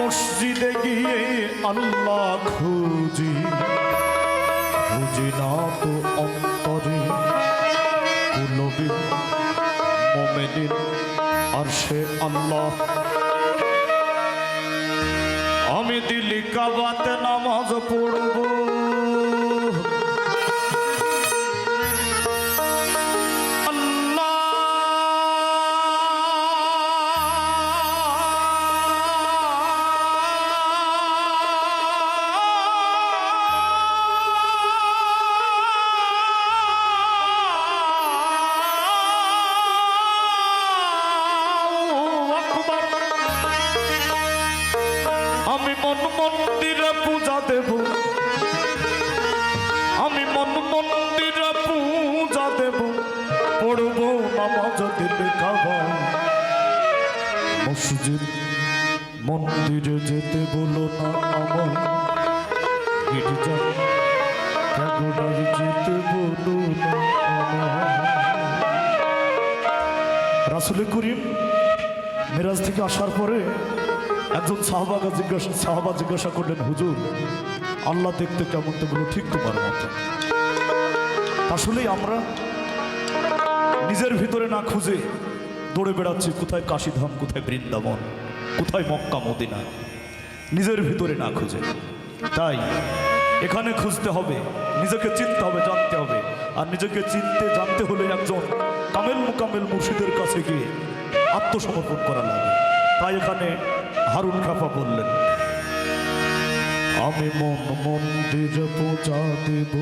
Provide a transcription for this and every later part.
মসজিদে গিয়ে আল্লাহ খুঁজি, খুঁজি না তো অন্তরে কুলবি মোমেনিন আর সে আল্লাহ। আমি দিল্লি কাবাতে নামাজ পড়ব, আমি মন মন্দিরে পূজা দেব, আমি মন মন্দিরে পূজা দেব, পড়ব নামাজ দিল্লি কাবা। মসজিদ মন্দিরে যেতে বলো না আমার, গির্জা ঠাকুরাই যেতে বলো না আমার। রাসূল করিম মেরাজ থেকে আসার পরে একজন সাহাবা জিজ্ঞাসা করলেন, হুজুর আল্লাহ দেখতে কেমন? তো বলো ঠিক তোমার মতো। আসলেই আমরা নিজের ভিতরে না খুঁজে দৌড়ে বেড়াচ্ছি কোথায় কাশীধাম, কোথায় বৃন্দাবন, কোথায় মক্কা মদিনা, নিজের ভিতরে না খুঁজে। তাই এখানে খুঁজতে হবে, নিজেকে চিনতে হবে, জানতে হবে। আর নিজেকে চিনতে জানতে হলে একজন কামেল মুকামেল মুর্শিদের কাছে গিয়ে আত্মসমর্পণ করা লাগে। তাই এখানে হারুন খাফা বললেন, আমি মন মন্দিরে পূজা দেব,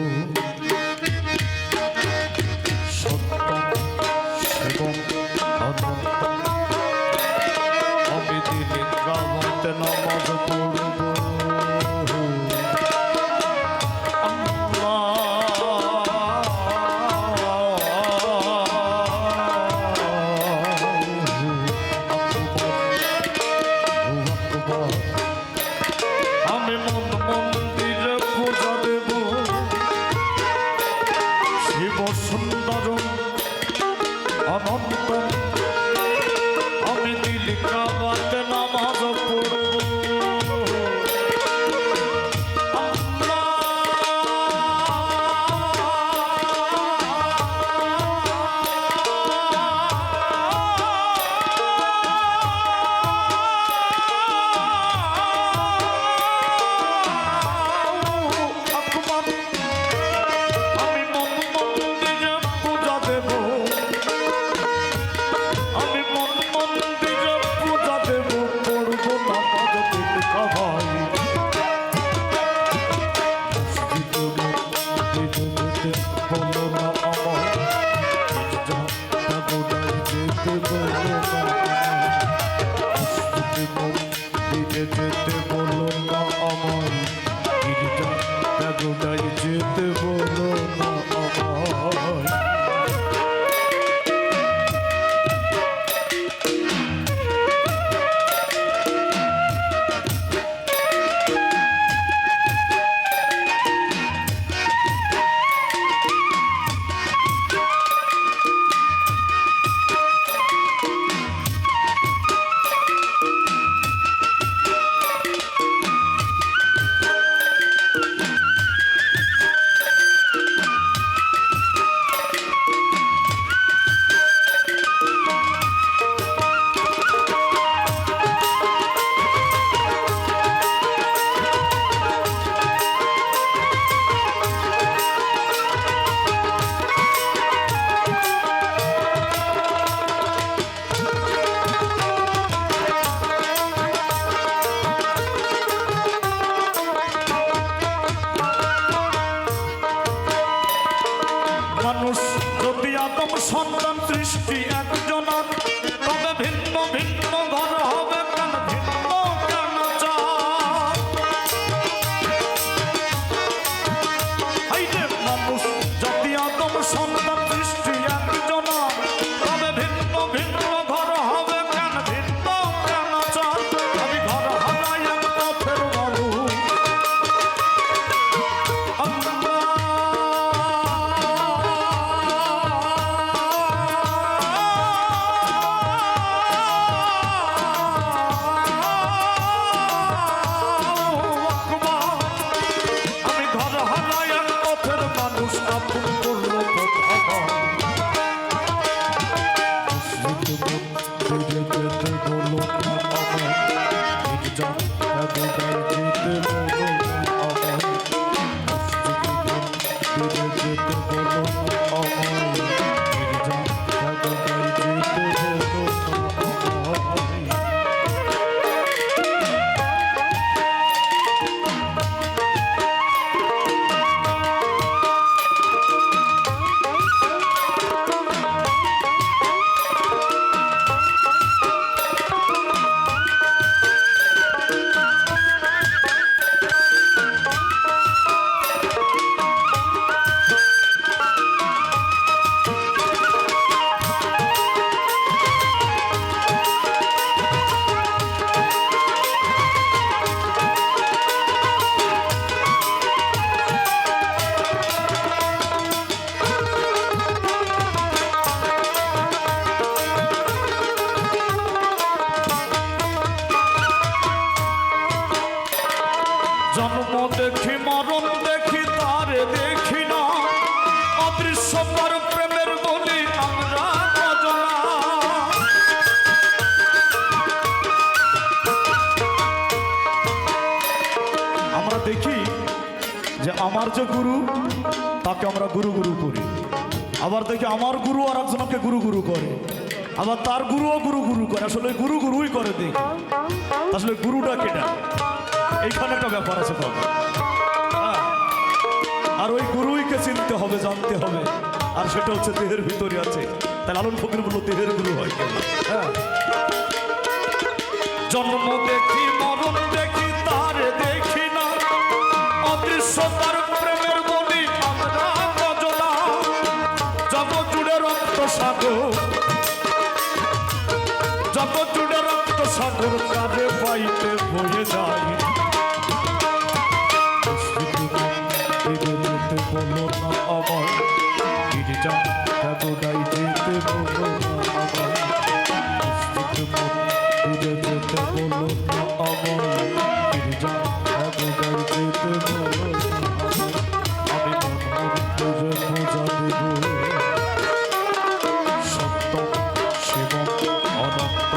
সত্য এবং অনন্ত। আমি দিল্লি কাবাতে নামাজ পড়ব, সুন্দর অনন্ত। আমি দিল্লি কাবাতে নামাজ পড়ব, যেতে বলো না আমার, গির্জা ঠাকুরাই যেতে বলো না আমার। আমার যে গুরু তাকে আমরা গুরু গুরু করি, আবার দেখি আমার গুরু আর একজনকে গুরু গুরু করে, আবার তার গুরুও গুরু গুরু করে। আসলে গুরু গুরুই করে দেখি, আসলে গুরুটা কেটা, এইখানে একটা ব্যাপার আছে বাবা। আর ওই গুরুইকে চিনতে হবে, জানতে হবে, আর সেটা হচ্ছে দেহের ভিতরে আছে। তাই লালন ফকির বলল দেহের গুরু হয় কেন? হ্যাঁ, জন্ম দেখি মরণ দেখি তার দেখি না, অদৃশ্য তার প্রেমের বলি আমরা গজনা, জগৎ জুড়ে রক্ত সাগর, জগৎ জুড়ে রক্ত সাগর কাজে পাইতে বয়ে যায়। বলো না আমার গিরিজা ঠাকুরাই যেতে বলো না আমার, যেতে বলো না আমার গিরিজা ঠাকুরাই যেতে বলো না আমার, আমি মন খুঁজে খোঁজা দেব সত্য শিবম অনন্ত,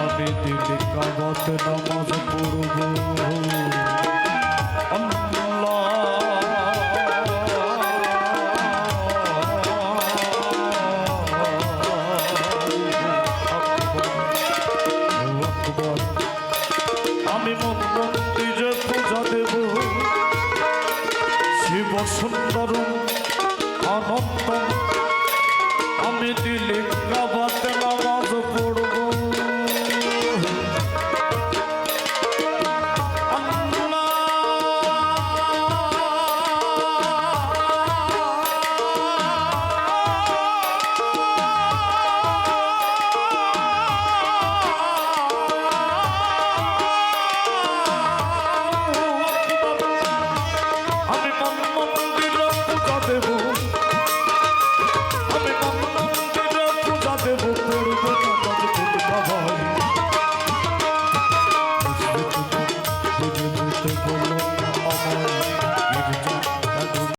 আমি দিদি কাবাতে নামাজ পড়ব। আমি মন মন্দিরে পূজা দেব শিব সুন্দর